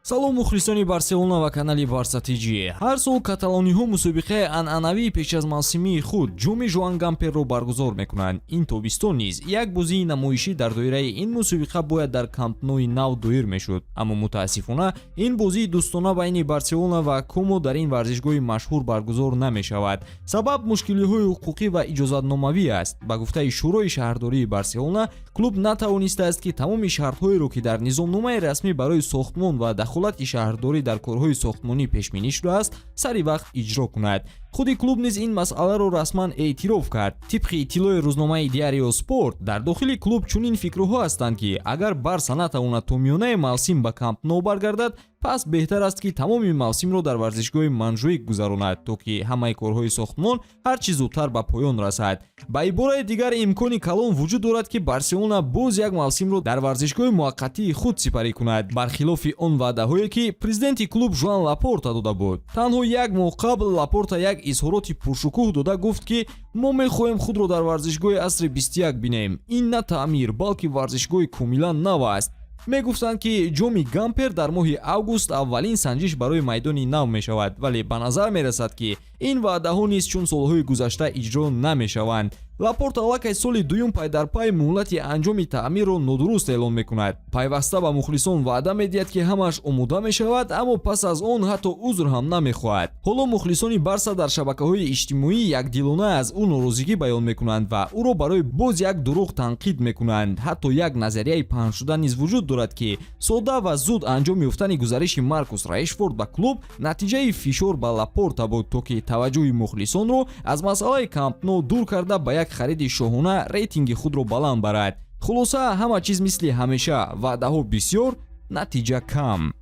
салом мухлисони барселона ва канали БАРСА ТЖ. ҳар сол каталониҳо мусобиқаи анъанавии пеш аз мавсимии худ ҷоми Жоан Гамперро баргузор мекунанд. Ин тобистон низ як бозии намоишӣ дар доираи ин мусобиқа бояд дар Камп Ноуи нав доир мешуд, аммо мутаассифона ин бозии дӯстона байни Барселона ва Комо дар ин варзишгоҳи машҳур баргузор намешавад. Сабаб мушкилиҳои ҳуқуқӣ ва иҷозатномавӣ аст. Ба гуфтаи шӯрои шаҳрдории Барселона, клуб натавонистааст ки тамоми шартҳоеро ки дар низомномаи расмӣ барои сохтмон ва дахолати шаҳрдорӣ дар корҳои сохтмонӣ пешбинӣ шудааст, сари вақт иҷро кунад. худи клуб низ ин масъаларо расман эътироф кард. тибқи иттилои рӯзномаи Диарио Спорт, дар дохили клуб чунин фикрҳо ҳастанд ки агар БАРСА натавонад то миёнаи мавсим ба Камп Ноу баргардад, пас беҳтар аст ки тамоми мавсимро дар варзишгоҳи Манжуик гузаронад, то ки ҳамаи корҳои сохтмон ҳар чӣ зудтар ба поён расад. ба ибораи дигар, имкони калон вуҷуд дорад ки Барселона боз як мавсимро дар варзишгоҳи муваққатии худ сипарӣ кунад, бархилофи он ваъдаҳое ки президенти клуб Жоан Лапорта дода буд. танҳо як моҳ қабл Лапорта як изҳороти пуршукӯҳ дода гуфт ки мо мехоҳем худро дар варзишгоҳи асри 21 бинем. ин на таъмир, балки варзишгоҳи комилан нав аст. мегуфтанд ки ҷоми Гампер дар моҳи август аввалин санҷиш барои майдони нав мешавад, вале ба назар мерасад ки ин ваъдаҳо низ чун солҳои гузашта иҷро намешаванд. Лапорта аллакай соли дуюм пай дар пай муҳлати анҷоми таъмирро нодуруст эълон мекунад. пайваста ба мухлисон ваъда медиҳад ки ҳамааш омода мешавад, аммо пас аз он ҳатто узр ҳам намехоҳад. ҳоло мухлисони БАРСА дар шабакаҳои иҷтимоӣ якдилона аз ӯ норозигӣ баён мекунанд ва ӯро барои боз як дурӯғ танқид мекунанд. ҳатто як назарияи паҳншуда низ вуҷуд дорад ки сода ва зуд анҷом ёфтани гузариши Маркус Решфорд ба клуб натиҷаи фишор ба Лапорта буд, то ки таваҷҷӯҳи мухлисонро аз масъалаи Камп Ноу дур карда ба як хариди шоҳона рейтинги худро баланд барад. хулоса, ҳама чиз мисли ҳамеша, ваъдаҳо бисёр, натиҷа кам.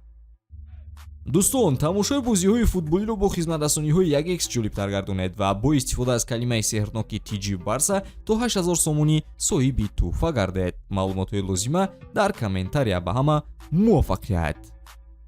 дӯстон, тамошои бозиҳои футболиро бо хизматрасониҳои 1x ҷолибтар гардонед ва бо истифода аз калимаи сеҳрноки TG БАРСА то 8000 сомонӣ соҳиби тӯҳфа гардед. маълумотҳои лозима дар комментария. ба ҳама муваффақият.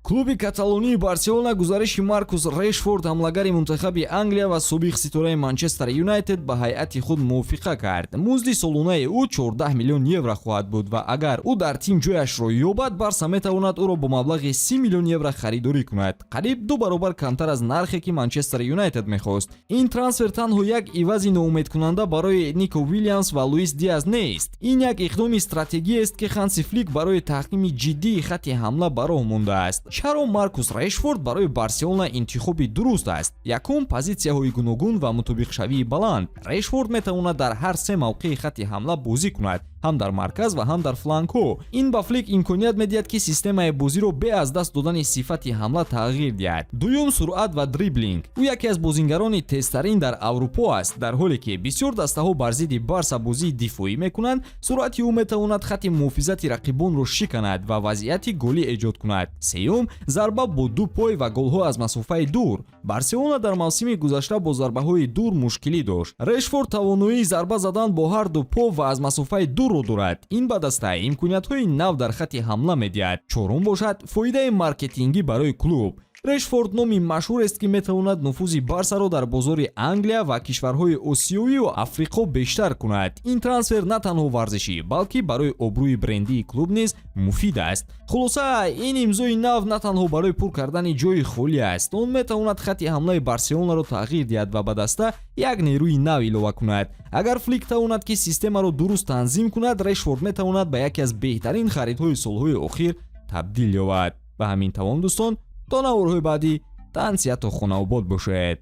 клуби каталонии Барселона гузариши Маркус Решфорд, ҳамлагари мунтахаби Англия ва собиқ ситораи Манчестер Юнайтед, ба ҳайати худ мувофиқа кард. музди солонаи ӯ 14 миллион евро хоҳад буд ва агар ӯ дар тим ҷояшро ёбад, БАРСА метавонад ӯро бо маблағи 30 миллион евро харидорӣ кунад, қариб 2 баробар камтар аз нархе ки Манчестер Юнайтед мехост. ин трансфер танҳо як ивази ноумедкунанда барои Нико Уильямс ва Луис Диаз нест. ин як иқдоми стратегияст ки Ханси Флик барои таҳкими ҷиддии хатти ҳамла ба роҳ мондааст. чаро Маркус Решфорд барои Барселона интихоби дуруст аст? якум, позитсияҳои гуногун ва мутобиқшавии баланд. Решфорд метавонад дар ҳар се мавқеи хатти ҳамла бозӣ кунад, ҳам дар марказ ва ҳам дар фланкҳо. ин ба Флик имконият медиҳад ки системаи бозиро бе аз даст додани сифати ҳамла тағйир диҳад. дуюм, суръат ва дриблинг. ӯ яке аз бозингарони тезтарин дар Аврупо аст. дар ҳоле ки бисёр дастаҳо бар зидди БАРСА бозии дифоӣ мекунанд, суръати ӯ метавонад хатти муҳофизати рақибонро шиканад ва вазъияти голӣ эҷод кунад. сеюм, зарба бо ду пой ва голҳо аз масофаи дур. Барселона дар мавсими гузашта бо зарбаҳои дур мушкилӣ дошт. Решфорд тавоноии зарба задан бо ҳар ду по ва аз масофаи дурро дорад. ин ба даста имкониятҳои нав дар хатти ҳамла медиҳад. чорум бошад фоидаи маркетингӣ барои клуб. Решфорд номи машҳурест ки метавонад нуфузи БАРСАро дар бозори Англия ва кишварҳои Осиёвию Африқо бештар кунад. ин трансфер на танҳо варзишӣ, балки барои обрӯи брендии клуб низ муфид аст. хулоса, ин имзои нав на танҳо барои пур кардани ҷои холӣ аст. он метавонад хатти ҳамлаи Барселонаро тағйир диҳад ва ба даста як нерӯи нав илова кунад. агар Флик тавонад ки системаро дуруст танзим кунад, Решфорд метавонад ба яке аз беҳтарин харидҳои солҳои охир табдил ёбад. ба ҳамин тамом дӯстон, то наворҳои баъдӣ тансияту хонаобод бошед.